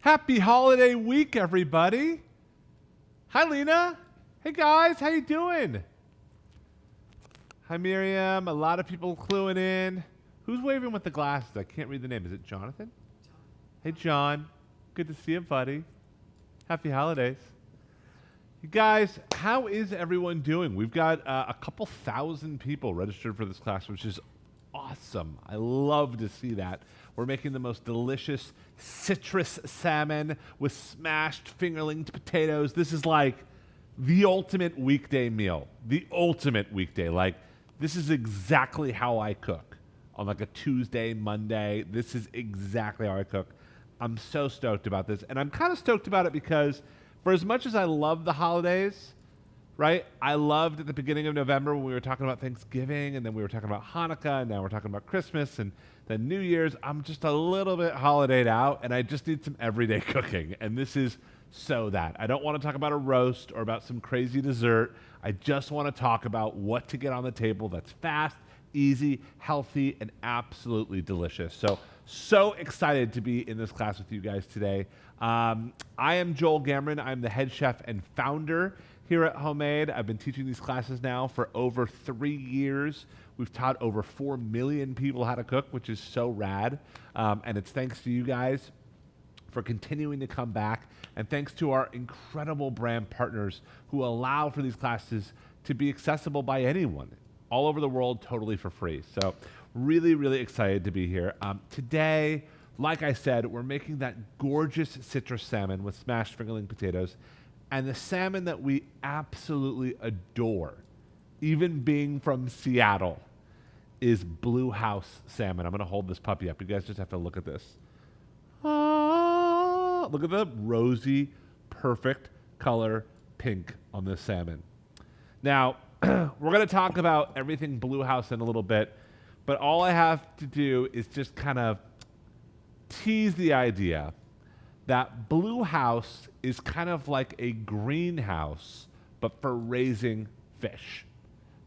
Happy holiday week, everybody. Hi, Lena. Hey, guys. How you doing? Hi, Miriam. A lot of people cluing in. Who's waving with the glasses? I can't read the name. Is it Jonathan? Hey, John. Good to see you, buddy. Happy holidays. You guys, how is everyone doing? We've got a couple thousand people registered for this class, which is awesome. I love to see that. We're making the most delicious citrus salmon with smashed fingerling potatoes. This is like the ultimate weekday meal. The ultimate weekday. Like, this is exactly how I cook on like a Tuesday, Monday. This is exactly how I cook. I'm so stoked about this. And I'm kind of stoked about it because for as much as I love the holidays, right? I loved at the beginning of November when we were talking about Thanksgiving, and then we were talking about Hanukkah, and now we're talking about Christmas, and then New Year's. I'm just a little bit holidayed out, and I just need some everyday cooking, and this is so that. I don't want to talk about a roast or about some crazy dessert. I just want to talk about what to get on the table that's fast, easy, healthy, and absolutely delicious. So excited to be in this class with you guys today. I am Joel Gamron. I'm the head chef and founder here at Homemade. I've been teaching these classes now for over 3 years. We've taught over 4 million people how to cook, which is so rad. And it's thanks to you guys for continuing to come back. And thanks to our incredible brand partners who allow for these classes to be accessible by anyone all over the world, totally for free. So really, really excited to be here. Today, like I said, we're making that gorgeous citrus salmon with smashed fingerling potatoes. And the salmon that we absolutely adore, even being from Seattle, is Blue House salmon. I'm going to hold this puppy up. You guys just have to look at this. Ah, look at the rosy, perfect color pink on this salmon. Now, we're going to talk about everything Blue House in a little bit, but all I have to do is just kind of tease the idea that Blue House is kind of like a greenhouse, but for raising fish.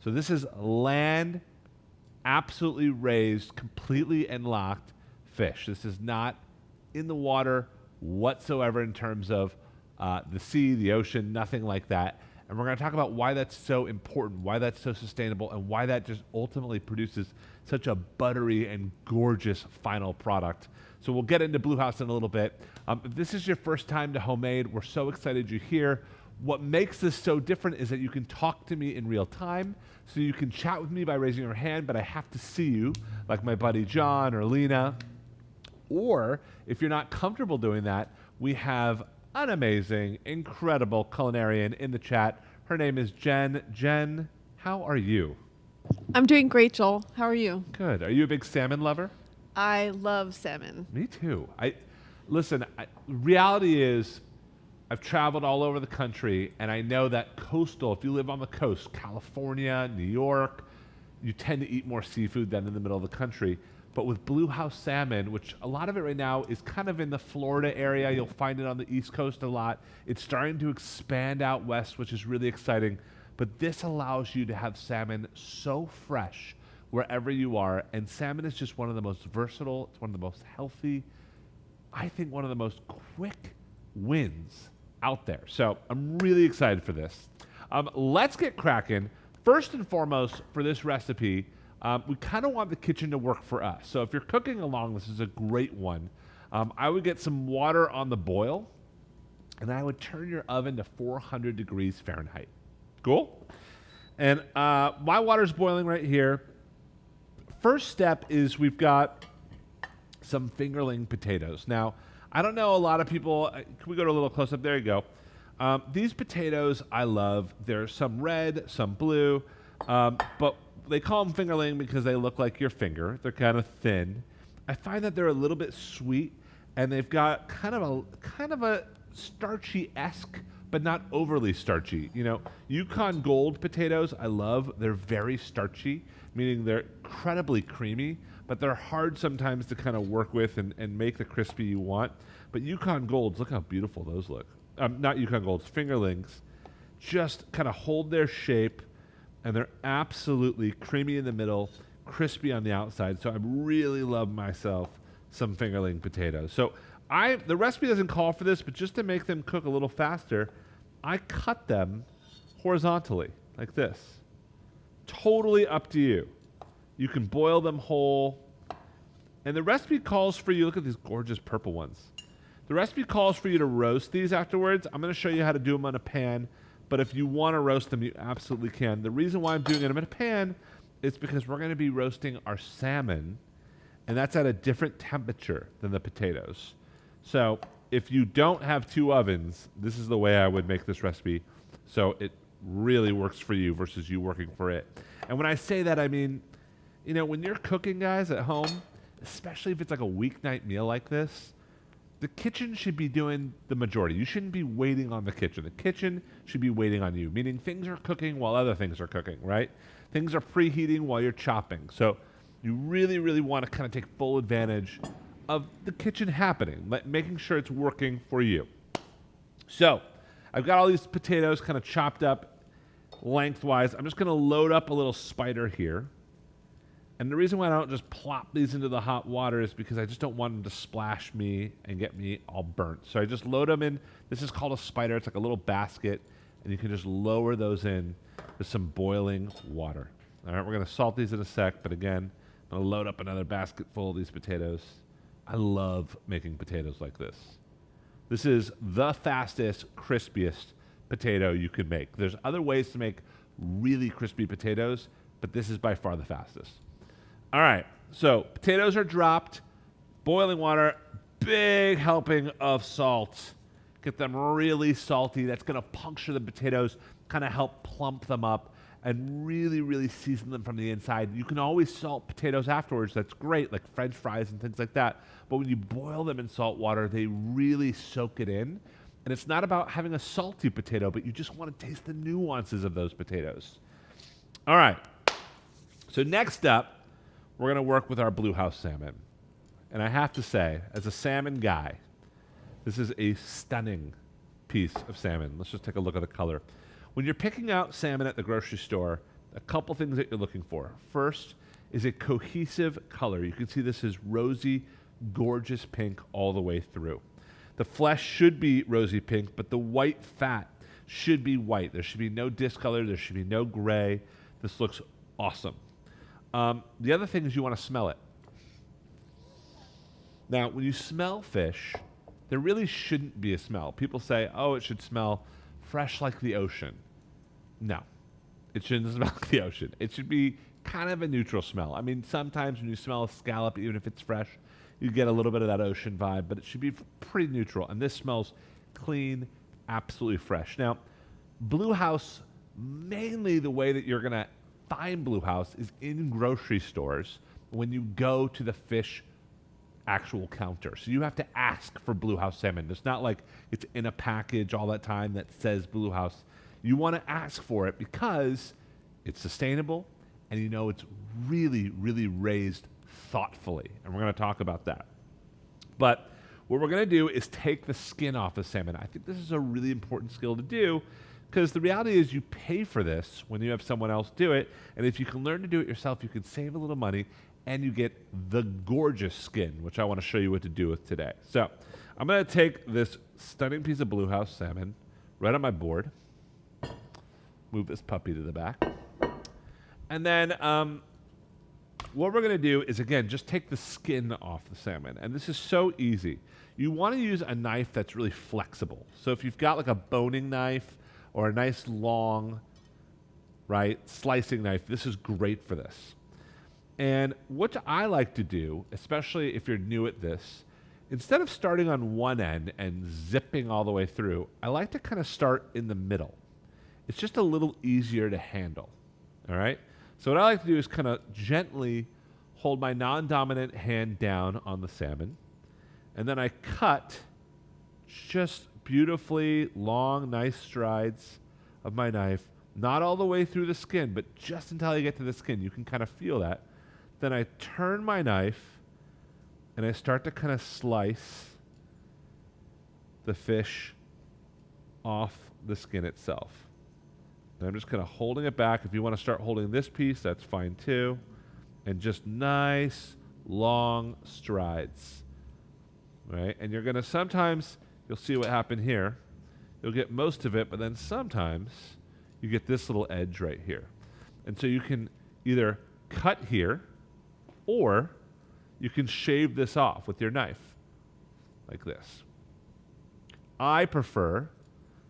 So this is land, absolutely raised, completely and locked fish. This is not in the water whatsoever in terms of the sea, the ocean, nothing like that. And we're going to talk about why that's so important, why that's so sustainable, and why that just ultimately produces such a buttery and gorgeous final product. So we'll get into Blue House in a little bit. If this is your first time to Homemade, we're so excited you're here. What makes this so different is that you can talk to me in real time. So you can chat with me by raising your hand, but I have to see you, like my buddy John or Lena. Or if you're not comfortable doing that, we have an amazing, incredible culinarian in the chat. Her name is Jen. Jen, how are you? I'm doing great, Joel. How are you? Good. Are you a big salmon lover? I love salmon. Me too. Listen, reality is I've traveled all over the country, and I know that coastal, if you live on the coast, California, New York, you tend to eat more seafood than in the middle of the country. But with Blue House salmon, which a lot of it right now is kind of in the Florida area, you'll find it on the East Coast a lot. It's starting to expand out west, which is really exciting. But this allows you to have salmon so fresh wherever you are. And salmon is just one of the most versatile, it's one of the most healthy, I think one of the most quick wins out there. So I'm really excited for this. Let's get cracking. First and foremost, for this recipe, we kind of want the kitchen to work for us. So if you're cooking along, this is a great one. I would get some water on the boil, and I would turn your oven to 400 degrees Fahrenheit. Cool? And my water's boiling right here. First step is we've got some fingerling potatoes. Now, I don't know a lot of people, can we go to a little close up? There you go. These potatoes I love. There's some red, some blue, but they call them fingerling because they look like your finger. They're kind of thin. I find that they're a little bit sweet, and they've got kind of a starchy-esque, but not overly starchy. You know, Yukon Gold potatoes I love. They're very starchy, meaning they're incredibly creamy, but they're hard sometimes to kind of work with and make the crispy you want. But Yukon Golds, look how beautiful those look. Not Yukon Golds, fingerlings, just kind of hold their shape, and they're absolutely creamy in the middle, crispy on the outside. So I really love myself some fingerling potatoes. So The recipe doesn't call for this, but just to make them cook a little faster, I cut them horizontally like this. Totally up to you. You can boil them whole. And the recipe calls for you, look at these gorgeous purple ones. The recipe calls for you to roast these afterwards. I'm going to show you how to do them on a pan, but if you want to roast them, you absolutely can. The reason why I'm doing them in a pan is because we're going to be roasting our salmon, and that's at a different temperature than the potatoes. So if you don't have 2 ovens, this is the way I would make this recipe, so it really works for you versus you working for it. And when I say that, I mean, you know, when you're cooking, guys, at home, especially if it's like a weeknight meal like this, the kitchen should be doing the majority. You shouldn't be waiting on the kitchen. The kitchen should be waiting on you, meaning things are cooking while other things are cooking, right? Things are preheating while you're chopping. So you really, really want to kind of take full advantage of the kitchen happening, making sure it's working for you. So I've got all these potatoes kind of chopped up lengthwise. I'm just going to load up a little spider here. And the reason why I don't just plop these into the hot water is because I just don't want them to splash me and get me all burnt. So I just load them in. This is called a spider. It's like a little basket, and you can just lower those in with some boiling water. All right, we're going to salt these in a sec, but again, I'm going to load up another basket full of these potatoes. I love making potatoes like this. This is the fastest, crispiest potato you can make. There's other ways to make really crispy potatoes, but this is by far the fastest. All right, so potatoes are dropped, boiling water, big helping of salt. Get them really salty. That's going to puncture the potatoes, kind of help plump them up, and really, really season them from the inside. You can always salt potatoes afterwards. That's great, like French fries and things like that. But when you boil them in salt water, they really soak it in. And it's not about having a salty potato, but you just want to taste the nuances of those potatoes. All right, so next up, we're going to work with our Blue House salmon. And I have to say, as a salmon guy, this is a stunning piece of salmon. Let's just take a look at the color. When you're picking out salmon at the grocery store, a couple things that you're looking for. First is a cohesive color. You can see this is rosy, gorgeous pink all the way through. The flesh should be rosy pink, but the white fat should be white. There should be no discolor. There should be no gray. This looks awesome. The other thing is you want to smell it. Now, when you smell fish, there really shouldn't be a smell. People say, oh, it should smell fresh like the ocean. No, it shouldn't smell like the ocean. It should be kind of a neutral smell. I mean, sometimes when you smell a scallop, even if it's fresh, you get a little bit of that ocean vibe, but it should be pretty neutral. And this smells clean, absolutely fresh. Now, Blue House, mainly the way that you're going to find Blue House is in grocery stores when you go to the fish actual counter. So you have to ask for Blue House salmon. It's not like it's in a package all that time that says Blue House. You want to ask for it because it's sustainable and you know it's really, really raised thoughtfully. And we're going to talk about that. But what we're going to do is take the skin off the salmon. I think this is a really important skill to do because the reality is you pay for this when you have someone else do it. And if you can learn to do it yourself, you can save a little money and you get the gorgeous skin, which I want to show you what to do with today. So I'm going to take this stunning piece of Blue House salmon right on my board, move this puppy to the back. And then what we're going to do is, again, just take the skin off the salmon. And this is so easy. You want to use a knife that's really flexible. So if you've got like a boning knife or a nice long, right, slicing knife, this is great for this. And what I like to do, especially if you're new at this, instead of starting on one end and zipping all the way through, I like to kind of start in the middle. It's just a little easier to handle, all right? So what I like to do is kind of gently hold my non-dominant hand down on the salmon, and then I cut just beautifully long, nice strides of my knife, not all the way through the skin, but just until I get to the skin. You can kind of feel that. Then I turn my knife, and I start to kind of slice the fish off the skin itself. And I'm just kind of holding it back. If you want to start holding this piece, that's fine too. And just nice, long strides. right? And you're going to sometimes, you'll see what happened here. You'll get most of it, but then sometimes you get this little edge right here. And so you can either cut here or you can shave this off with your knife like this. I prefer,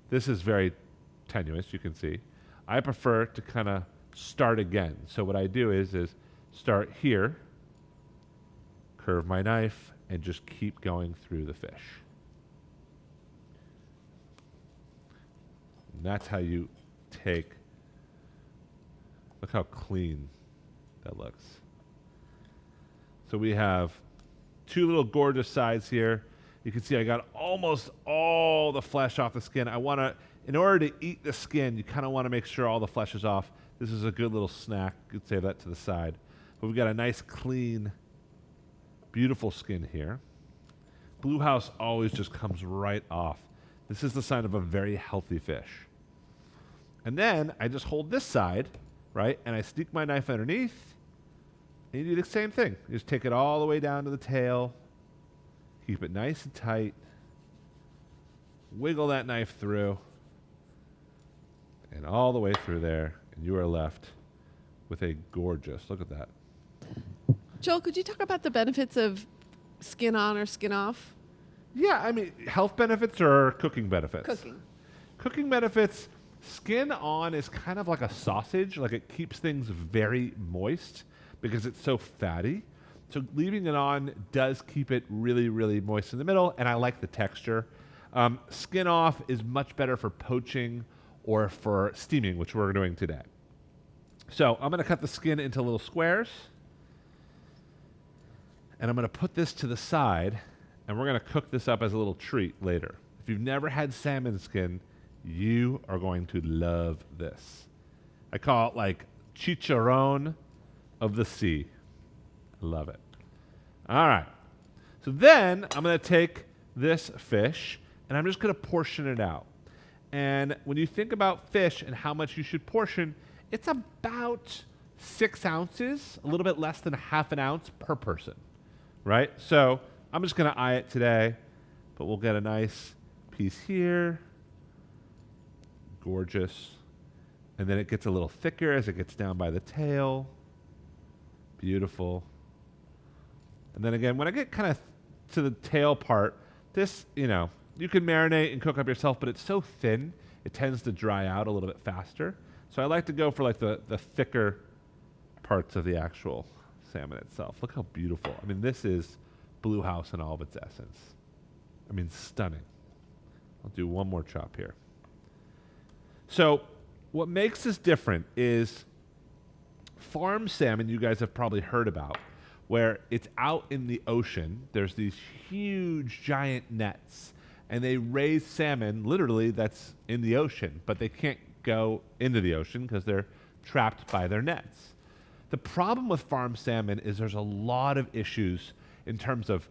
this is very tenuous, you can see. I prefer to kind of start again. So what I do is start here, curve my knife, and just keep going through the fish. And that's how you take, look how clean that looks. So we have two little gorgeous sides here. You can see I got almost all the flesh off the skin. I want to, in order to eat the skin, you kind of want to make sure all the flesh is off. This is a good little snack. You could save that to the side. But we've got a nice, clean, beautiful skin here. Blue House always just comes right off. This is the sign of a very healthy fish. And then I just hold this side, right, and I sneak my knife underneath, and you do the same thing. You just take it all the way down to the tail, keep it nice and tight, wiggle that knife through, and all the way through there, and you are left with a gorgeous, look at that. Joel, could you talk about the benefits of skin on or skin off? Yeah, I mean, health benefits or cooking benefits? Cooking. Cooking benefits, skin on is kind of like a sausage, like it keeps things very moist because it's so fatty. So leaving it on does keep it really, really moist in the middle, and I like the texture. Skin off is much better for poaching or for steaming, which we're doing today. So I'm going to cut the skin into little squares, and I'm going to put this to the side, and we're going to cook this up as a little treat later. If you've never had salmon skin, you are going to love this. I call it like chicharron of the sea. I love it. All right. So then I'm going to take this fish, and I'm just going to portion it out. And when you think about fish and how much you should portion, it's about 6 ounces, a little bit less than ½ an ounce per person, right? So I'm just going to eye it today, but we'll get a nice piece here. Gorgeous. And then it gets a little thicker as it gets down by the tail. Beautiful. And then again, when I get kind of to the tail part, this, you know, you can marinate and cook up yourself, but it's so thin, it tends to dry out a little bit faster. So I like to go for like the thicker parts of the actual salmon itself. Look how beautiful. I mean, this is Blue House in all of its essence. I mean, stunning. I'll do one more chop here. So what makes this different is farm salmon you guys have probably heard about, where it's out in the ocean. There's these huge, giant nets, and they raise salmon, literally, that's in the ocean, but they can't go into the ocean because they're trapped by their nets. The problem with farm salmon is there's a lot of issues in terms of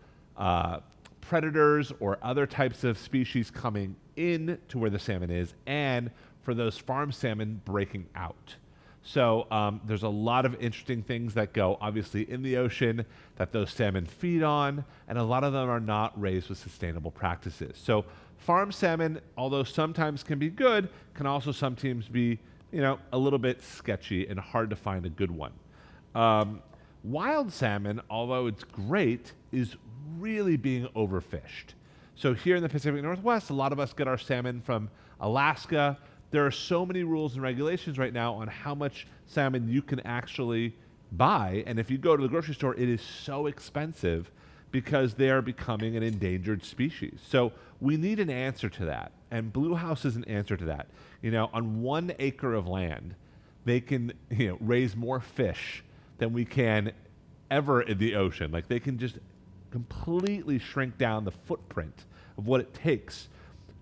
predators or other types of species coming in to where the salmon is, and for those farm salmon breaking out. So there's a lot of interesting things that go, obviously, in the ocean that those salmon feed on, and a lot of them are not raised with sustainable practices. So farm salmon, although sometimes can be good, can also sometimes be, you know, a little bit sketchy and hard to find a good one. Wild salmon, although it's great, is really being overfished. So here in the Pacific Northwest, a lot of us get our salmon from Alaska. There are so many rules and regulations right now on how much salmon you can actually buy. And if you go to the grocery store, it is so expensive because they are becoming an endangered species. So we need an answer to that. And Blue House is an answer to that. You know, on 1 acre of land, they can, you know, raise more fish than we can ever in the ocean. Like, they can just completely shrink down the footprint of what it takes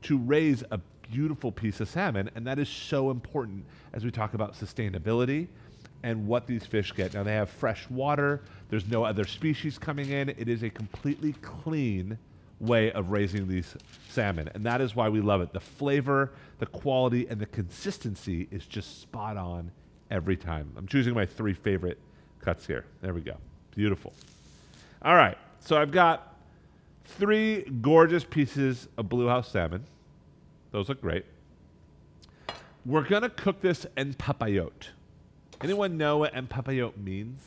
to raise a beautiful piece of salmon, and that is so important as we talk about sustainability and what these fish get. Now, they have fresh water. There's no other species coming in. It is a completely clean way of raising these salmon, and that is why we love it. The flavor, the quality, and the consistency is just spot on every time. I'm choosing my 3 favorite cuts here. There we go. Beautiful. All right, so I've got 3 gorgeous pieces of Blue House salmon. Those look great. We're going to cook this en papillote. Anyone know what en papillote means?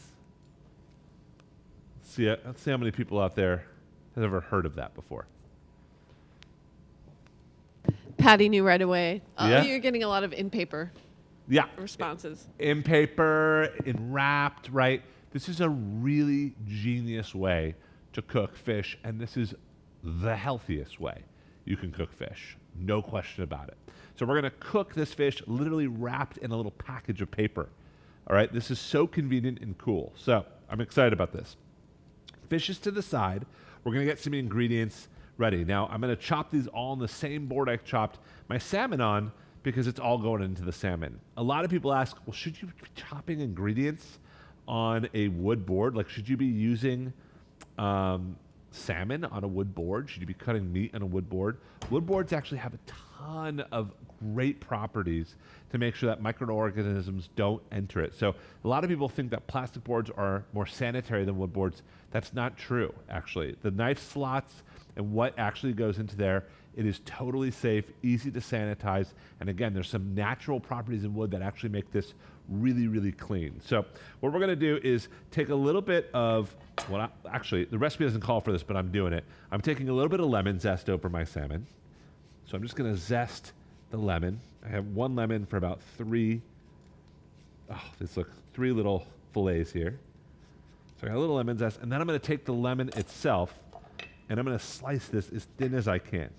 Let's see how many people out there have ever heard of that before. Patty knew right away. Yeah? You're getting a lot of in paper Yeah. responses. In paper, in wrapped, right? This is a really genius way to cook fish, and this is the healthiest way you can cook fish. No question about it. So we're going to cook this fish literally wrapped in a little package of paper. All right? This is so convenient and cool. So I'm excited about this. Fish is to the side. We're going to get some ingredients ready. Now, I'm going to chop these all on the same board I chopped my salmon on because it's all going into the salmon. A lot of people ask, well, should you be chopping ingredients on a wood board? Like, should you be using salmon on a wood board? Should you be cutting meat on a wood board? Wood boards actually have a ton of great properties to make sure that microorganisms don't enter it. So a lot of people think that plastic boards are more sanitary than wood boards. That's not true, actually. The knife slots and what actually goes into there, it is totally safe, easy to sanitize, and again, there's some natural properties in wood that actually make this really, really clean. So what we're gonna do is take a little bit of, actually, the recipe doesn't call for this, but I'm doing it. I'm taking a little bit of lemon zest over my salmon. So I'm just gonna zest the lemon. I have 1 lemon for about 3 little fillets here. So I got a little lemon zest, and then I'm gonna take the lemon itself, and I'm gonna slice this as thin as I can.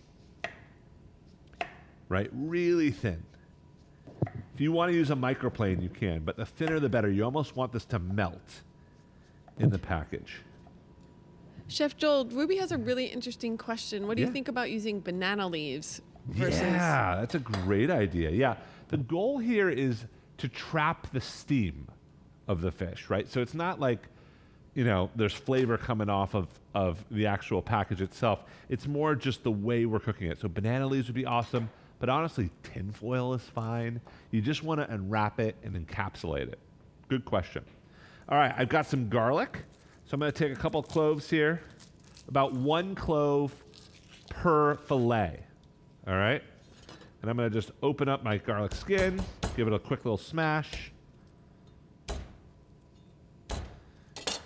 Right, really thin. If you wanna use a microplane, you can, but the thinner the better. You almost want this to melt in the package. Chef Joel, Ruby has a really interesting question. What do you Yeah. think about using banana leaves versus... Yeah, that's a great idea. Yeah, the goal here is to trap the steam of the fish, right? So it's not like, you know, there's flavor coming off of the actual package itself. It's more just the way we're cooking it. So banana leaves would be awesome, but honestly, tin foil is fine. You just want to unwrap it and encapsulate it. Good question. All right, I've got some garlic. So I'm going to take a couple cloves here, about 1 clove per fillet. All right? And I'm going to just open up my garlic skin, give it a quick little smash,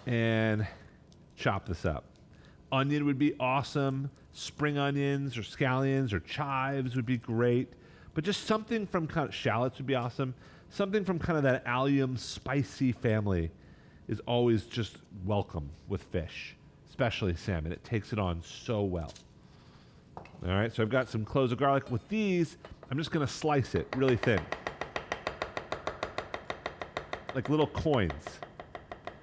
and chop this up. Onion would be awesome. Spring onions or scallions or chives would be great. But just something from kind of shallots would be awesome. Something from kind of that allium spicy family is always just welcome with fish, especially salmon. It takes it on so well. All right, so I've got some cloves of garlic. With these, I'm just going to slice it really thin, like little coins.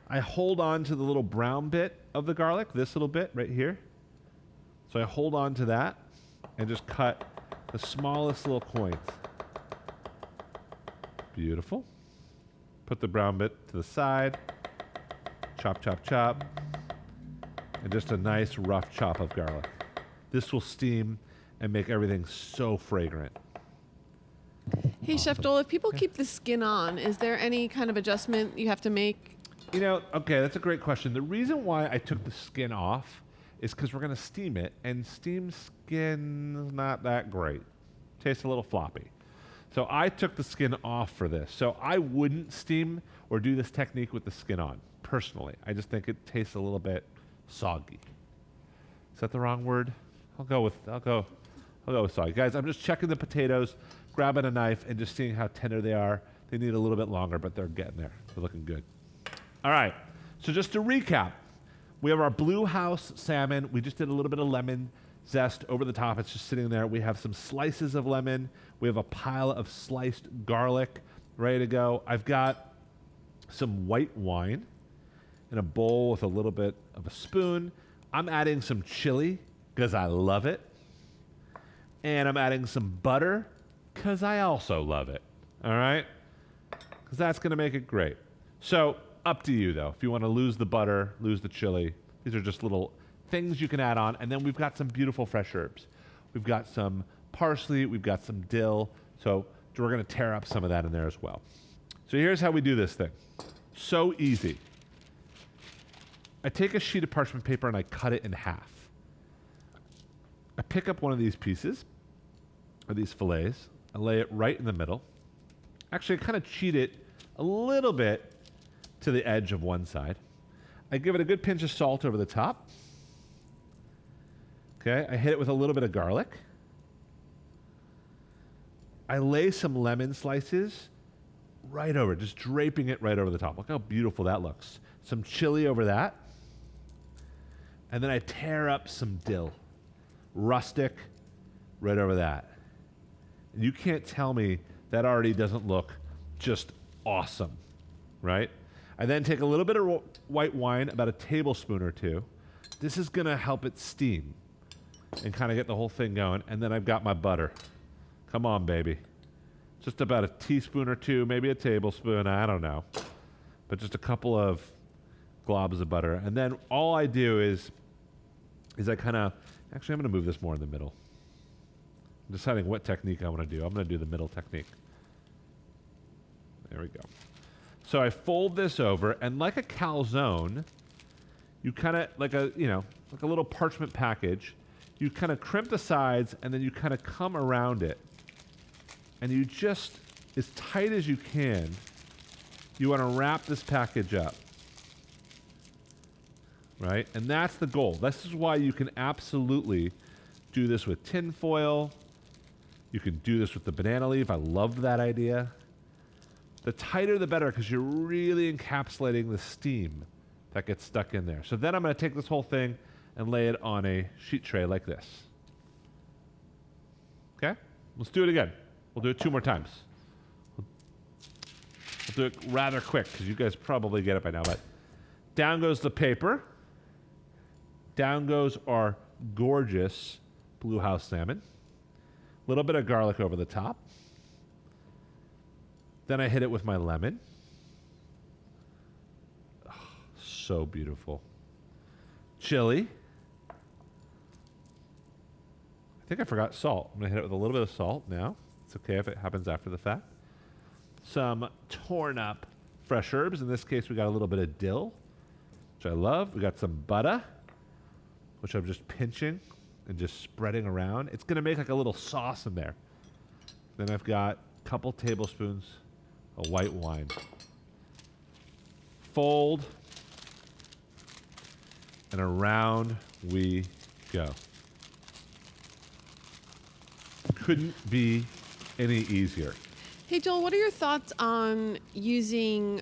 I hold on to the little brown bit of the garlic, this little bit right here. So I hold on to that and just cut the smallest little coins. Beautiful. Put the brown bit to the side. Chop, chop, chop. And just a nice rough chop of garlic. This will steam and make everything so fragrant. Hey, Chef Joel, if people keep the skin on, is there any kind of adjustment you have to make? You know, okay, that's a great question. The reason why I took the skin off is because we're going to steam it, and steamed skin is not that great. Tastes a little floppy. So I took the skin off for this. So I wouldn't steam or do this technique with the skin on, personally. I just think it tastes a little bit soggy. Is that the wrong word? I'll go with soggy. Guys, I'm just checking the potatoes, grabbing a knife, and just seeing how tender they are. They need a little bit longer, but they're getting there. They're looking good. All right, so just to recap, we have our Blue House salmon. We just did a little bit of lemon zest over the top. It's just sitting there. We have some slices of lemon. We have a pile of sliced garlic ready to go. I've got some white wine in a bowl with a little bit of a spoon. I'm adding some chili because I love it. And I'm adding some butter because I also love it. All right? Because that's going to make it great. So up to you, though. If you want to lose the butter, lose the chili, these are just little things you can add on. And then we've got some beautiful fresh herbs. We've got some parsley. We've got some dill. So we're going to tear up some of that in there as well. So here's how we do this thing. So easy. I take a sheet of parchment paper and I cut it in half. I pick up one of these pieces, or these fillets. I lay it right in the middle. Actually, I kind of cheat it a little bit to the edge of one side. I give it a good pinch of salt over the top. Okay, I hit it with a little bit of garlic. I lay some lemon slices right over, just draping it right over the top. Look how beautiful that looks. Some chili over that. And then I tear up some dill. Rustic right over that. And you can't tell me that already doesn't look just awesome, right? I then take a little bit of white wine, about a tablespoon or two. This is gonna help it steam and kind of get the whole thing going. And then I've got my butter. Come on, baby. Just about a teaspoon or two, maybe a tablespoon, I don't know. But just a couple of globs of butter. And then all I do is I kind of, actually I'm gonna move this more in the middle. I'm deciding what technique I want to do. I'm gonna do the middle technique. There we go. So I fold this over, and like a calzone, you kind of, like a little parchment package, you kind of crimp the sides, and then you kind of come around it. And you just, as tight as you can, you want to wrap this package up. Right? And that's the goal. This is why you can absolutely do this with tin foil. You can do this with the banana leaf. I love that idea. The tighter the better, because you're really encapsulating the steam that gets stuck in there. So then I'm going to take this whole thing and lay it on a sheet tray like this. Okay? Let's do it again. We'll do it 2 more times. We'll do it rather quick, because you guys probably get it by now. But down goes the paper. Down goes our gorgeous Blue House salmon. A little bit of garlic over the top. Then I hit it with my lemon. Oh, so beautiful. Chili. I think I forgot salt. I'm going to hit it with a little bit of salt now. It's okay if it happens after the fact. Some torn up fresh herbs. In this case, we got a little bit of dill, which I love. We got some butter, which I'm just pinching and just spreading around. It's going to make like a little sauce in there. Then I've got a couple tablespoons of white wine. Fold, and around we go. Couldn't be any easier. Hey, Joel, what are your thoughts on using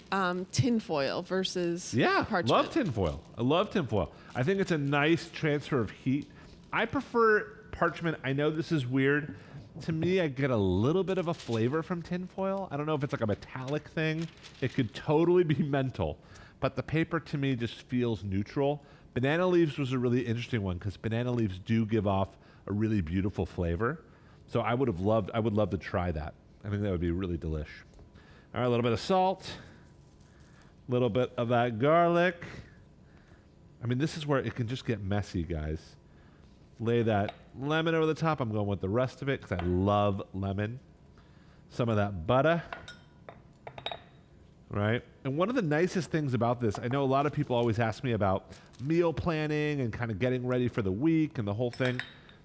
tinfoil versus parchment? Love tinfoil. I love tinfoil. I think it's a nice transfer of heat. I prefer parchment. I know this is weird. To me, I get a little bit of a flavor from tinfoil. I don't know if it's like a metallic thing. It could totally be mental. But the paper, to me, just feels neutral. Banana leaves was a really interesting one, because banana leaves do give off a really beautiful flavor. So I would love to try that. I think that would be really delish. All right, a little bit of salt, a little bit of that garlic. I mean, this is where it can just get messy, guys. Lay that lemon over the top. I'm going with the rest of it because I love lemon. Some of that butter, right? And one of the nicest things about this, I know a lot of people always ask me about meal planning and kind of getting ready for the week and the whole thing.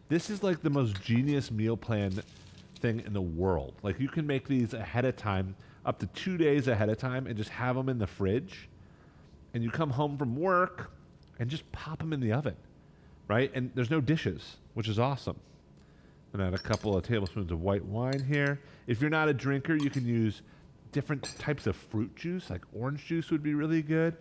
This is like the most genius meal plan thing in the world. Like, you can make these ahead of time, up to 2 days ahead of time, and just have them in the fridge. And you come home from work and just pop them in the oven, right? And there's no dishes, which is awesome. And add a couple of tablespoons of white wine here. If you're not a drinker, you can use different types of fruit juice, like orange juice would be really good.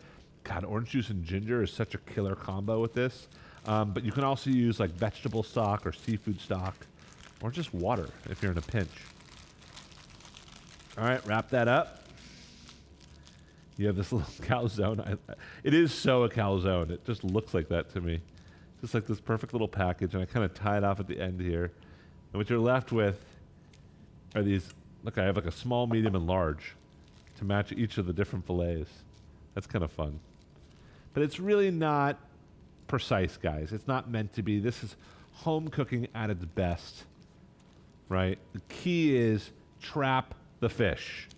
God, orange juice and ginger is such a killer combo with this. But you can also use like vegetable stock or seafood stock, or just water if you're in a pinch. All right, wrap that up. You have this little calzone. It is so a calzone. It just looks like that to me. Just like this perfect little package, and I kind of tie it off at the end here. And what you're left with are these, look, I have like a small, medium, and large to match each of the different fillets. That's kind of fun. But it's really not precise, guys. It's not meant to be. This is home cooking at its best, right? The key is trap the fish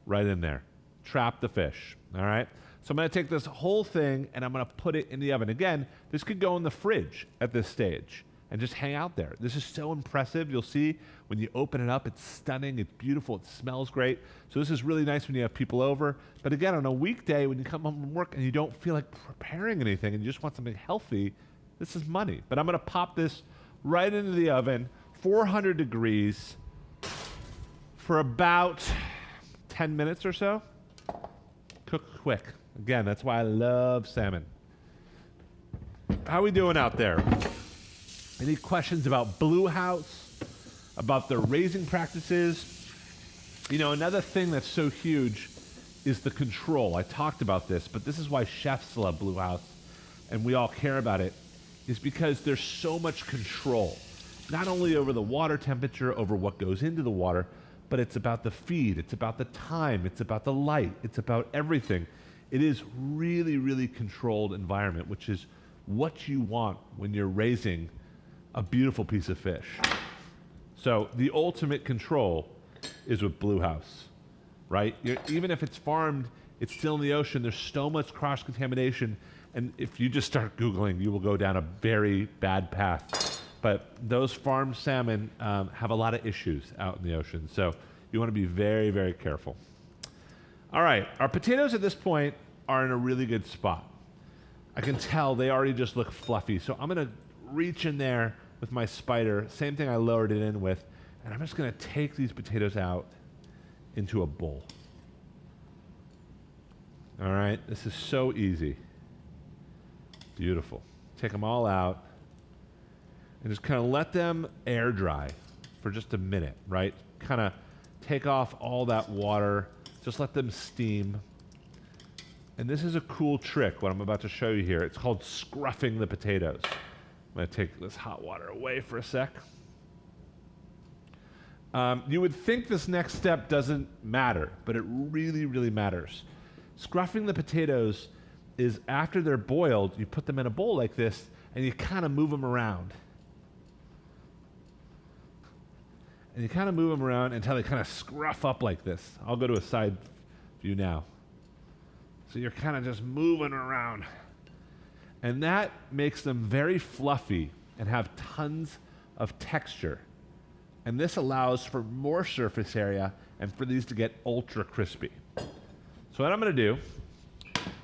right in there. Trap the fish, all right? So I'm going to take this whole thing and I'm going to put it in the oven. Again, this could go in the fridge at this stage. and just hang out there. This is so impressive. You'll see when you open it up, it's stunning, it's beautiful, it smells great. So this is really nice when you have people over. But again, on a weekday, when you come home from work and you don't feel like preparing anything and you just want something healthy, this is money. But I'm gonna pop this right into the oven, 400 degrees, for about 10 minutes or so. Cook quick. Again, that's why I love salmon. How we doing out there? Any questions about Blue House, about their raising practices? You know, another thing that's so huge is the control. I talked about this, but this is why chefs love Blue House, and we all care about it, is because there's so much control. Not only over the water temperature, over what goes into the water, but it's about the feed, it's about the time, it's about the light, it's about everything. It is really, really controlled environment, which is what you want when you're raising a beautiful piece of fish. So the ultimate control is with Blue House, right? Even if it's farmed, it's still in the ocean. There's so much cross-contamination, and if you just start Googling, you will go down a very bad path. But those farmed salmon have a lot of issues out in the ocean, so you want to be very, very careful. All right, our potatoes at this point are in a really good spot. I can tell they already just look fluffy, so I'm gonna reach in there with my spider, same thing I lowered it in with, and I'm just gonna take these potatoes out into a bowl. All right, this is so easy. Beautiful. Take them all out and just kind of let them air dry for just a minute, right? Kind of take off all that water, just let them steam. And this is a cool trick, what I'm about to show you here. It's called scruffing the potatoes. I'm gonna take this hot water away for a sec. You would think this next step doesn't matter, but it really, really matters. Scruffing the potatoes is after they're boiled, you put them in a bowl like this, and you kind of move them around. And you kind of move them around until they kind of scruff up like this. I'll go to a side view now. So you're kind of just moving around. And that makes them very fluffy and have tons of texture. And this allows for more surface area and for these to get ultra crispy. So what I'm going to do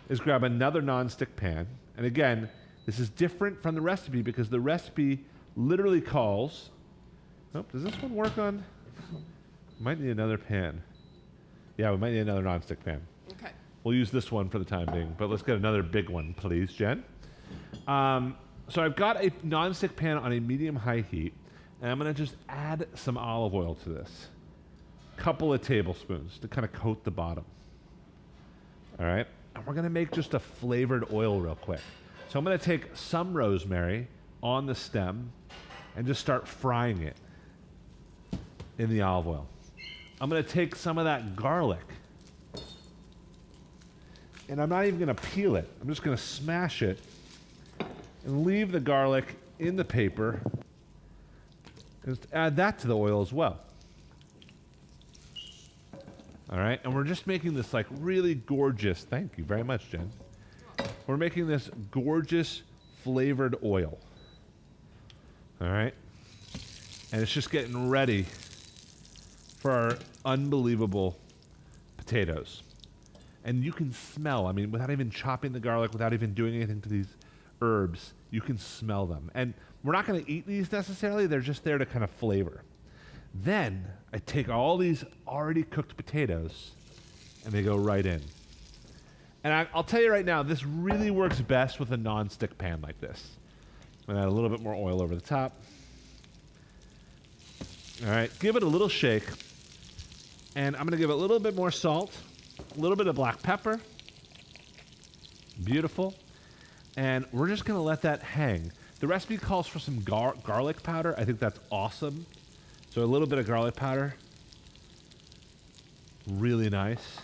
is grab another nonstick pan. And again, this is different from the recipe because the recipe literally calls... Oh, does this one work on... Might need another pan. Yeah, we might need another nonstick pan. Okay. We'll use this one for the time being, but let's get another big one, please, Jen. So I've got a nonstick pan on a medium-high heat, and I'm going to just add some olive oil to this. Couple of tablespoons to kind of coat the bottom. All right? And we're going to make just a flavored oil real quick. So I'm going to take some rosemary on the stem and just start frying it in the olive oil. I'm going to take some of that garlic, and I'm not even going to peel it. I'm just going to smash it and leave the garlic in the paper and just add that to the oil as well. All right, and we're just making this like really gorgeous, thank you very much, Jen. We're making this gorgeous flavored oil. All right, and it's just getting ready for our unbelievable potatoes. And you can smell, I mean, without even chopping the garlic, without even doing anything to these herbs, you can smell them. And we're not going to eat these necessarily, they're just there to kind of flavor. Then I take all these already cooked potatoes and they go right in. And I'll tell you right now, this really works best with a non-stick pan like this. I'm going to add a little bit more oil over the top. All right, give it a little shake. And I'm going to give it a little bit more salt, a little bit of black pepper. Beautiful. And we're just going to let that hang. The recipe calls for some garlic powder. I think that's awesome. So a little bit of garlic powder. Really nice.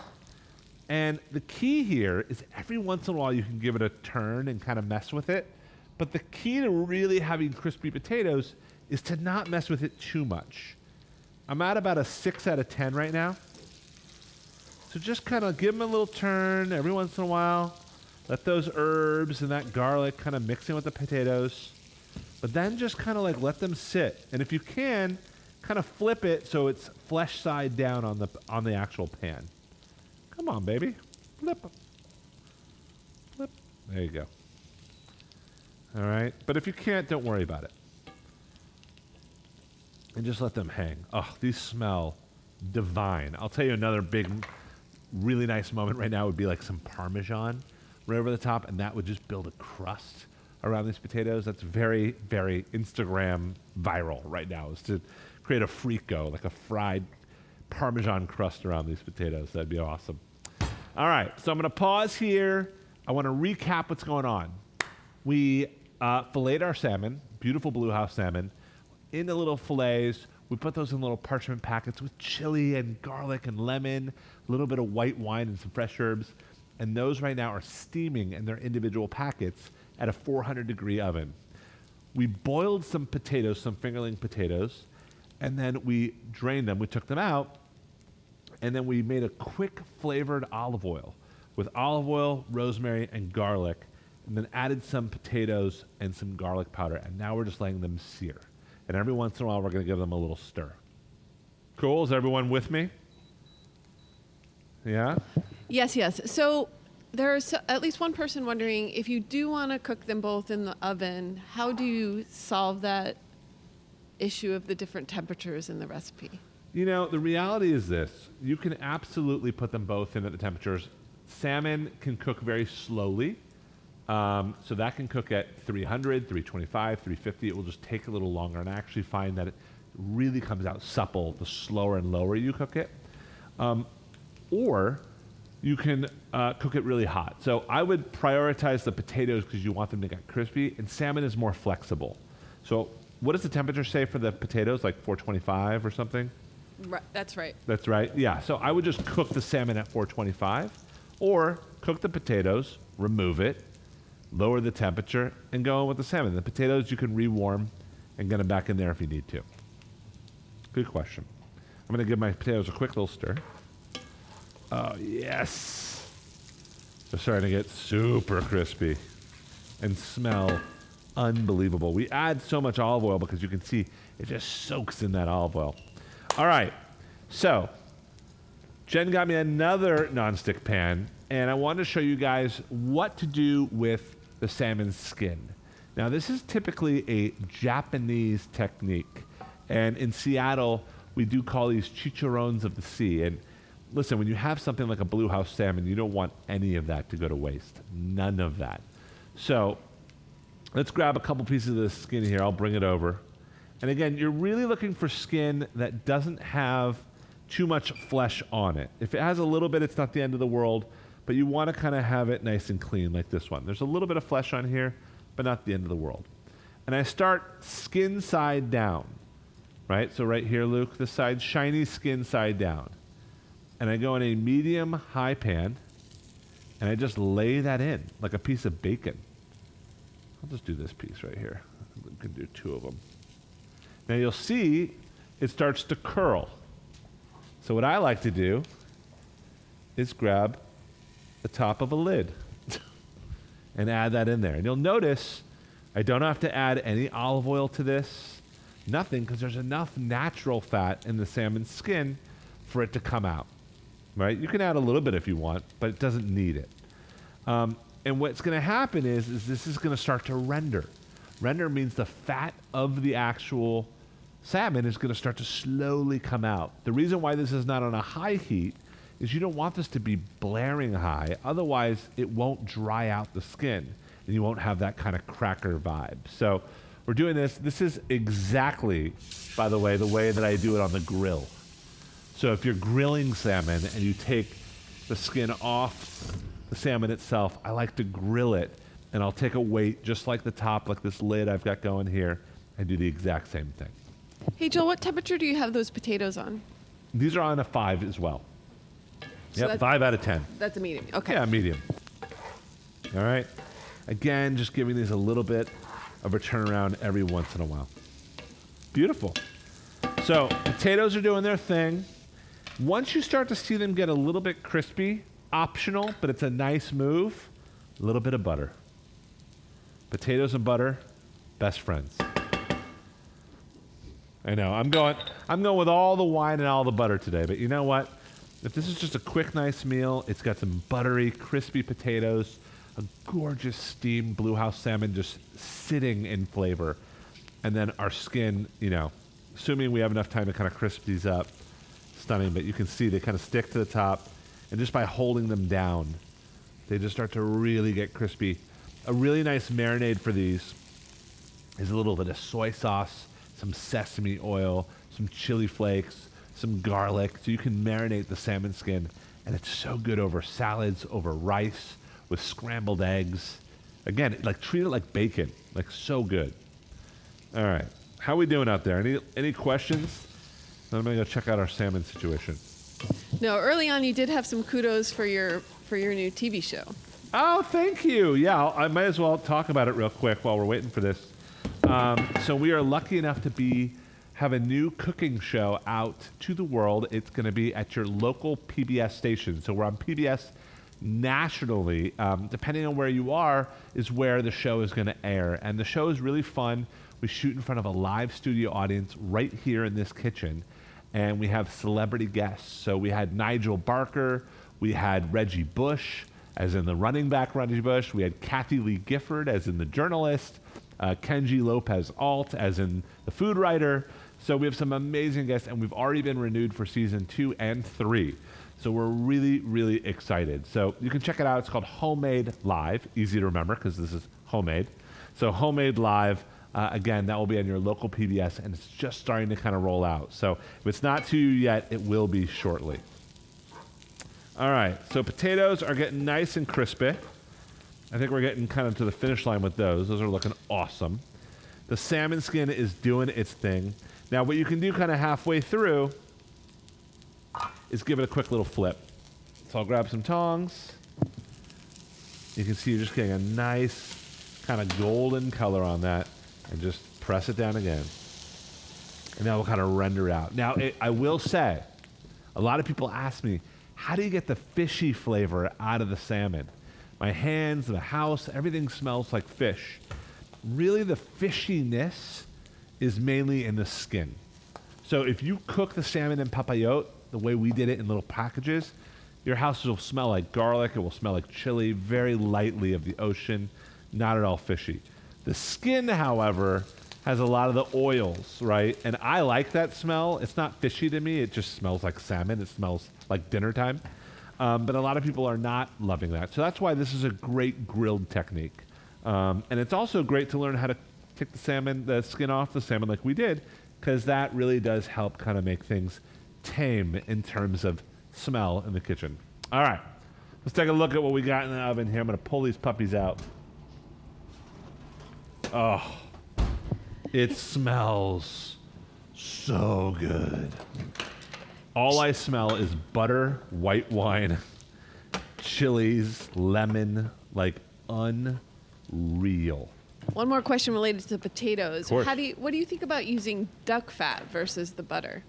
And the key here is every once in a while you can give it a turn and kind of mess with it. But the key to really having crispy potatoes is to not mess with it too much. I'm at about a 6 out of 10 right now. So just kind of give them a little turn every once in a while. Let those herbs and that garlic kind of mix in with the potatoes. But then just kind of like let them sit. And if you can, kind of flip it so it's flesh side down on the actual pan. Come on, baby. Flip. Flip. There you go. All right. But if you can't, don't worry about it. And just let them hang. Oh, these smell divine. I'll tell you another big, really nice moment right now would be like some Parmesan right over the top, and that would just build a crust around these potatoes. That's very, very Instagram viral right now, is to create a frico, like a fried Parmesan crust around these potatoes. That'd be awesome. All right, so I'm going to pause here. I want to recap what's going on. We filleted our salmon, beautiful Blue House salmon, into little fillets. We put those in little parchment packets with chili and garlic and lemon, a little bit of white wine and some fresh herbs. And those right now are steaming in their individual packets at a 400-degree oven. We boiled some potatoes, some fingerling potatoes, and then we drained them. We took them out, and then we made a quick flavored olive oil with olive oil, rosemary, and garlic, and then added some potatoes and some garlic powder, and now we're just letting them sear. And every once in a while, we're going to give them a little stir. Cool? Is everyone with me? Yeah? Yes, yes. So there's at least one person wondering, if you do want to cook them both in the oven, how do you solve that issue of the different temperatures in the recipe? You know, the reality is this. You can absolutely put them both in at the temperatures. Salmon can cook very slowly. So that can cook at 300, 325, 350. It will just take a little longer. And I actually find that it really comes out supple the slower and lower you cook it. Or you can cook it really hot. So I would prioritize the potatoes because you want them to get crispy, and salmon is more flexible. So what does the temperature say for the potatoes, like 425 or something? Right, that's right. That's right, yeah. So I would just cook the salmon at 425, or cook the potatoes, remove it, lower the temperature, and go in with the salmon. The potatoes you can rewarm and get them back in there if you need to. Good question. I'm going to give my potatoes a quick little stir. Oh, yes. They're starting to get super crispy and smell unbelievable. We add so much olive oil because you can see it just soaks in that olive oil. All right. So Jen got me another nonstick pan, and I wanted to show you guys what to do with the salmon's skin. Now, this is typically a Japanese technique, and in Seattle, we do call these chicharrones of the sea. And listen, when you have something like a Blue House salmon, you don't want any of that to go to waste. None of that. So let's grab a couple pieces of the skin here. I'll bring it over. And again, you're really looking for skin that doesn't have too much flesh on it. If it has a little bit, it's not the end of the world, but you want to kind of have it nice and clean like this one. There's a little bit of flesh on here, but not the end of the world. And I start skin side down, right? So right here, Luke, this side, shiny skin side down. And I go in a medium-high pan, and I just lay that in like a piece of bacon. I'll just do this piece right here. We can do two of them. Now you'll see it starts to curl. So what I like to do is grab the top of a lid and add that in there. And you'll notice I don't have to add any olive oil to this, nothing, because there's enough natural fat in the salmon skin for it to come out, right? You can add a little bit if you want, but it doesn't need it. And what's going to happen is this is going to start to render. Render means the fat of the actual salmon is going to start to slowly come out. The reason why this is not on a high heat is you don't want this to be blaring high. Otherwise, it won't dry out the skin, and you won't have that kind of cracker vibe. So we're doing this. This is exactly, by the way that I do it on the grill. So if you're grilling salmon and you take the skin off the salmon itself, I like to grill it, and I'll take a weight just like the top, like this lid I've got going here, and do the exact same thing. Hey, Joel, what temperature do you have those potatoes on? These are on a 5 as well. So Yep, 5 out of 10. That's a medium. Okay. Yeah, medium. All right. Again, just giving these a little bit of a turnaround every once in a while. Beautiful. So potatoes are doing their thing. Once you start to see them get a little bit crispy, optional, but it's a nice move, a little bit of butter. Potatoes and butter, best friends. I know. I'm going with all the wine and all the butter today. But you know what? If this is just a quick, nice meal, it's got some buttery, crispy potatoes, a gorgeous steamed blue house salmon just sitting in flavor, and then our skin, you know, assuming we have enough time to kind of crisp these up, stunning. But you can see they kind of stick to the top, and just by holding them down, they just start to really get crispy. A really nice marinade for these is a little bit of soy sauce, some sesame oil, some chili flakes, some garlic, so you can marinate the salmon skin, and it's so good over salads, over rice, with scrambled eggs. Again, like treat it like bacon, like so good. All right, how we doing out there? Any questions? Then I'm gonna go check out our salmon situation. No, early on you did have some kudos for your new TV show. Oh, thank you. Yeah, I might as well talk about it real quick while we're waiting for this. So we are lucky enough to have a new cooking show out to the world. It's going to be at your local PBS station. So we're on PBS nationally. Depending on where you are is where the show is going to air. And the show is really fun. We shoot in front of a live studio audience right here in this kitchen. And we have celebrity guests. So we had Nigel Barker. We had Reggie Bush, as in the running back Reggie Bush. We had Kathy Lee Gifford, as in the journalist. Kenji Lopez Alt, as in the food writer. So we have some amazing guests, and we've already been renewed for season 2 and 3. So we're really, really excited. So you can check it out. It's called Homemade Live. Easy to remember because this is homemade. So Homemade Live, again, that will be on your local PBS, and it's just starting to kind of roll out. So if it's not to you yet, it will be shortly. All right, so potatoes are getting nice and crispy. I think we're getting kind of to the finish line with those. Those are looking awesome. The salmon skin is doing its thing. Now, what you can do kind of halfway through is give it a quick little flip. So I'll grab some tongs. You can see you're just getting a nice kind of golden color on that, and just press it down again. And that will kind of render out. Now, I will say, a lot of people ask me, how do you get the fishy flavor out of the salmon? My hands, the house, everything smells like fish. Really, the fishiness is mainly in the skin. So if you cook the salmon in papillote the way we did it in little packages, your house will smell like garlic, it will smell like chili, very lightly of the ocean, not at all fishy. The skin, however, has a lot of the oils, right? And I like that smell. It's not fishy to me, it just smells like salmon. It smells like dinner time. But a lot of people are not loving that. So that's why this is a great grilled technique. And it's also great to learn how to take the skin off the salmon like we did, because that really does help kind of make things tame in terms of smell in the kitchen. All right, let's take a look at what we got in the oven here. I'm gonna pull these puppies out. Oh, it smells so good. All I smell is butter, white wine, chilies, lemon, like unreal. One more question related to potatoes. Of course. What do you think about using duck fat versus the butter?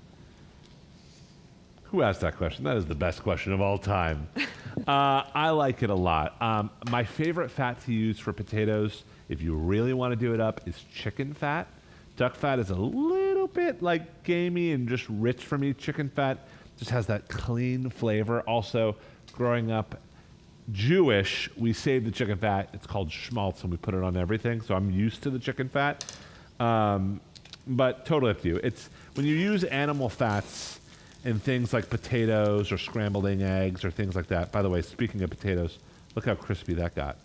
Who asked that question? That is the best question of all time. I like it a lot. My favorite fat to use for potatoes, if you really want to do it up, is chicken fat. Duck fat is a little bit like gamey and just rich for me. Chicken fat just has that clean flavor. Also, growing up Jewish, we save the chicken fat. It's called schmaltz, and we put it on everything. So I'm used to the chicken fat, but totally up to you. It's when you use animal fats in things like potatoes or scrambled eggs or things like that. By the way, speaking of potatoes, look how crispy that got.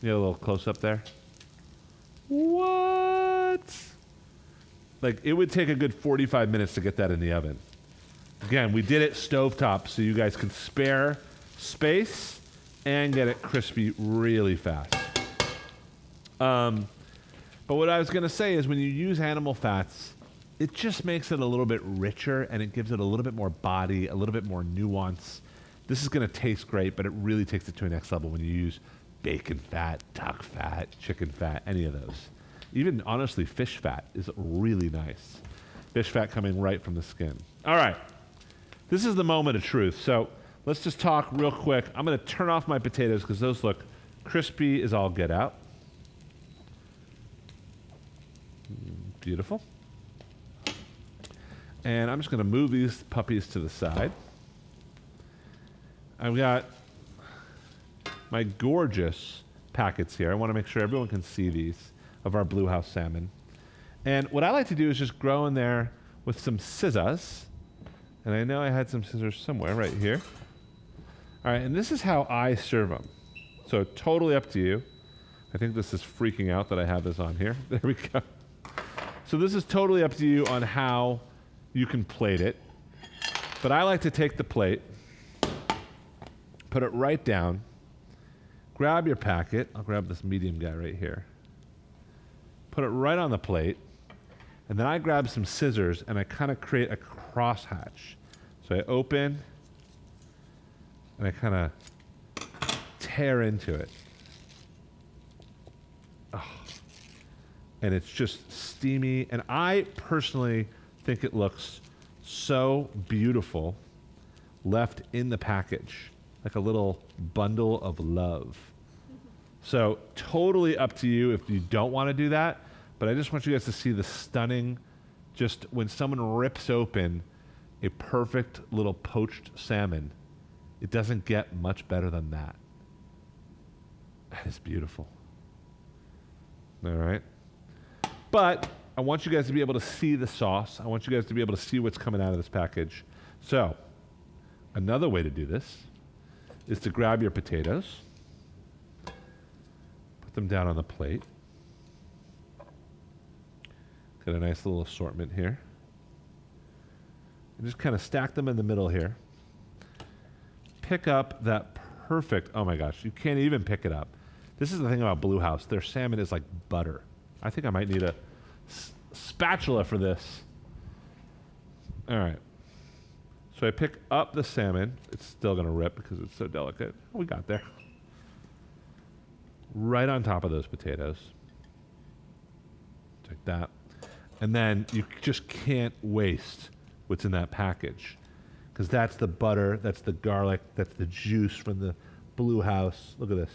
You get a little close up there. What? Like, it would take a good 45 minutes to get that in the oven. Again, we did it stovetop so you guys can spare space and get it crispy really fast. But what I was going to say is when you use animal fats, it just makes it a little bit richer, and it gives it a little bit more body, a little bit more nuance. This is going to taste great, but it really takes it to a next level when you use bacon fat, duck fat, chicken fat, any of those. Even, honestly, fish fat is really nice. Fish fat coming right from the skin. All right. This is the moment of truth. So let's just talk real quick. I'm going to turn off my potatoes because those look crispy as all get out. Beautiful. And I'm just going to move these puppies to the side. I've got my gorgeous packets here. I want to make sure everyone can see these of our Blue House salmon. And what I like to do is just grow in there with some scissors. And I know I had some scissors somewhere right here. All right, and this is how I serve them. So totally up to you. I think this is freaking out that I have this on here. There we go. So this is totally up to you on how you can plate it. But I like to take the plate, put it right down, grab your packet. I'll grab this medium guy right here. Put it right on the plate. And then I grab some scissors and I kind of create a crosshatch. So I open and I kind of tear into it. Oh. And it's just steamy. And I personally think it looks so beautiful left in the package, like a little bundle of love. So totally up to you if you don't want to do that, but I just want you guys to see the stunning, just when someone rips open a perfect little poached salmon, it doesn't get much better than that. That is beautiful. All right. But I want you guys to be able to see the sauce. I want you guys to be able to see what's coming out of this package. So another way to do this is to grab your potatoes, put them down on the plate. Got a nice little assortment here. And just kind of stack them in the middle here. Pick up that perfect, oh my gosh, you can't even pick it up. This is the thing about Blue House. Their salmon is like butter. I think I might need a spatula for this. All right. So I pick up the salmon. It's still going to rip because it's so delicate. We got there. Right on top of those potatoes. Like that. And then you just can't waste what's in that package, because that's the butter, that's the garlic, that's the juice from the Blue House. Look at this.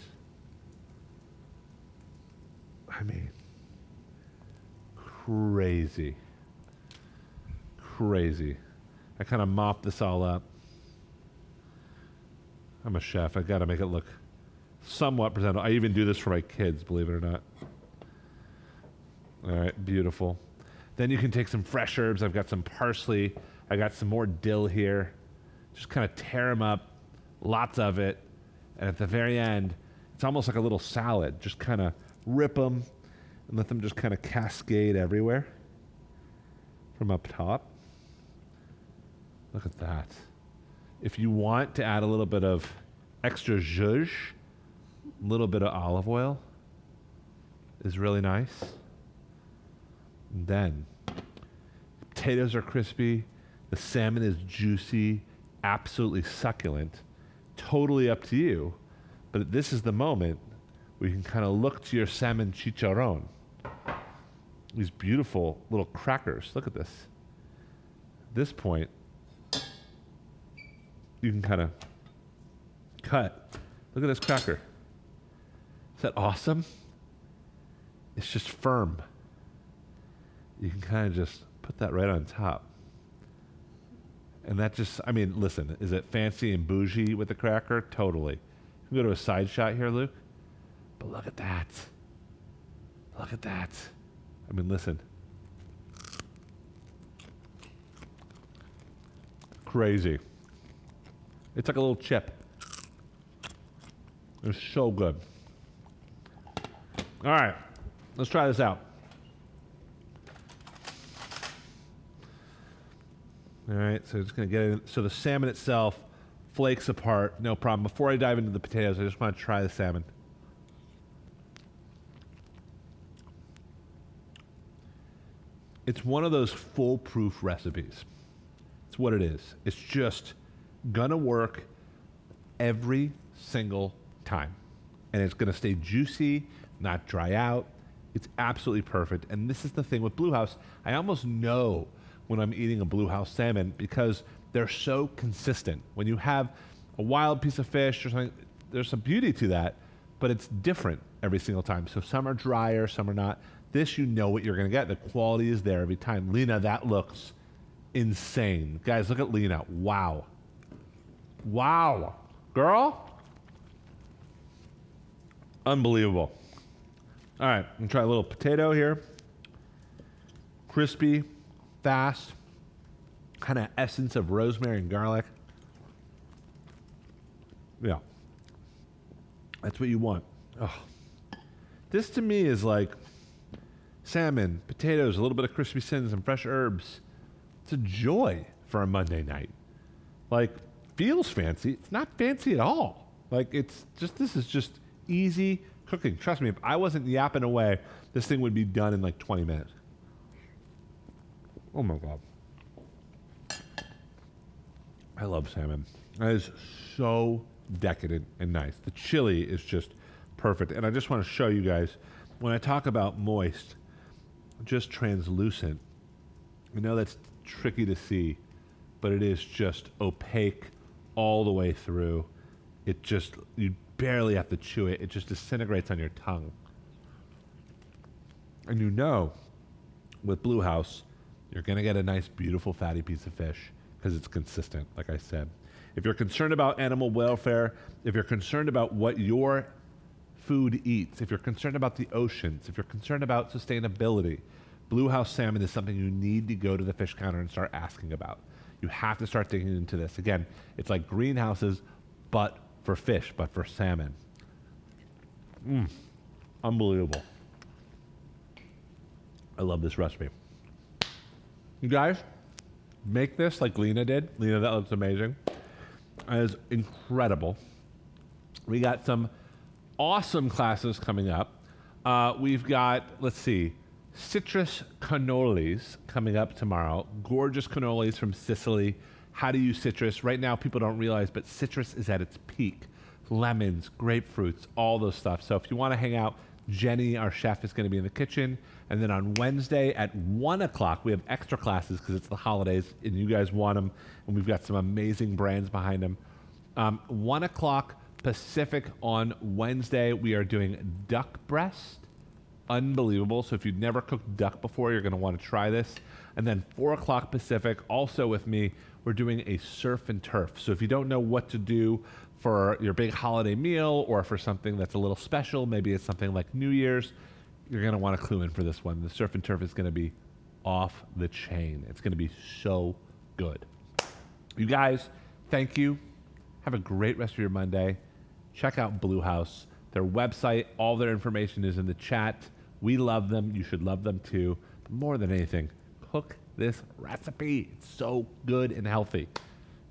I mean, crazy. Crazy. I kind of mop this all up. I'm a chef. I got to make it look somewhat presentable. I even do this for my kids, believe it or not. All right, beautiful. Then you can take some fresh herbs. I've got some parsley. I got some more dill here. Just kind of tear them up, lots of it. And at the very end, it's almost like a little salad. Just kind of rip them and let them just kind of cascade everywhere from up top. Look at that. If you want to add a little bit of extra zhuzh, a little bit of olive oil is really nice. And then the potatoes are crispy, the salmon is juicy, absolutely succulent, totally up to you. But this is the moment where you can kind of look to your salmon chicharron. These beautiful little crackers. Look at this. At this point, you can kind of cut. Look at this cracker. Is that awesome? It's just firm. You can kind of just put that right on top. And that just, I mean, listen, is it fancy and bougie with the cracker? Totally. You can go to a side shot here, Luke. But look at that. Look at that. I mean, listen. Crazy. It's like a little chip. It's so good. All right, let's try this out. All right, so just gonna get it. So the salmon itself flakes apart, no problem. Before I dive into the potatoes, I just want to try the salmon. It's one of those foolproof recipes. It's what it is. It's just gonna work every single time. And it's gonna stay juicy, not dry out. It's absolutely perfect. And this is the thing with Blue House. I almost know when I'm eating a Blue House salmon because they're so consistent. When you have a wild piece of fish or something, there's some beauty to that, but it's different every single time. So some are drier, some are not. This, you know what you're gonna get. The quality is there every time. Lena, that looks insane. Guys, look at Lena. Wow. Wow. Girl? Unbelievable. All right, I'm gonna try a little potato here. Crispy, fast, kind of essence of rosemary and garlic. Yeah. That's what you want. Oh. This to me is like salmon, potatoes, a little bit of crispy sins, and fresh herbs. It's a joy for a Monday night. Like, feels fancy. It's not fancy at all. Like, it's just, this is just easy cooking. Trust me, if I wasn't yapping away, this thing would be done in like 20 minutes. Oh my God. I love salmon. That is so decadent and nice. The chili is just perfect. And I just want to show you guys, when I talk about moist, just translucent, I know that's tricky to see, but it is just opaque all the way through. It just, you barely have to chew it. It just disintegrates on your tongue. And you know, with Blue House, you're going to get a nice, beautiful, fatty piece of fish because it's consistent, like I said. If you're concerned about animal welfare, if you're concerned about what your food eats, if you're concerned about the oceans, if you're concerned about sustainability, Blue House salmon is something you need to go to the fish counter and start asking about. You have to start digging into this. Again, it's like greenhouses, but for fish, but for salmon. Unbelievable. I love this recipe. You guys, make this like Lena did. Lena, that looks amazing. It is incredible. We got some awesome classes coming up. We've got, let's see, citrus cannolis coming up tomorrow. Gorgeous cannolis from Sicily. How to use citrus. Right now, people don't realize, but citrus is at its peak. Lemons, grapefruits, all those stuff. So if you want to hang out, Jenny, our chef, is going to be in the kitchen. And then on Wednesday at 1 o'clock, we have extra classes because it's the holidays and you guys want them. And we've got some amazing brands behind them. 1 o'clock Pacific on Wednesday, we are doing duck breast. Unbelievable. So if you've never cooked duck before, you're going to want to try this. And then 4 o'clock Pacific, also with me, we're doing a surf and turf. So if you don't know what to do for your big holiday meal or for something that's a little special, maybe it's something like New Year's, you're going to want to clue in for this one. The surf and turf is going to be off the chain. It's going to be so good. You guys, thank you. Have a great rest of your Monday. Check out Blue House. Their website, all their information is in the chat. We love them. You should love them too. But more than anything, cook this recipe. It's so good and healthy.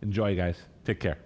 Enjoy, guys. Take care.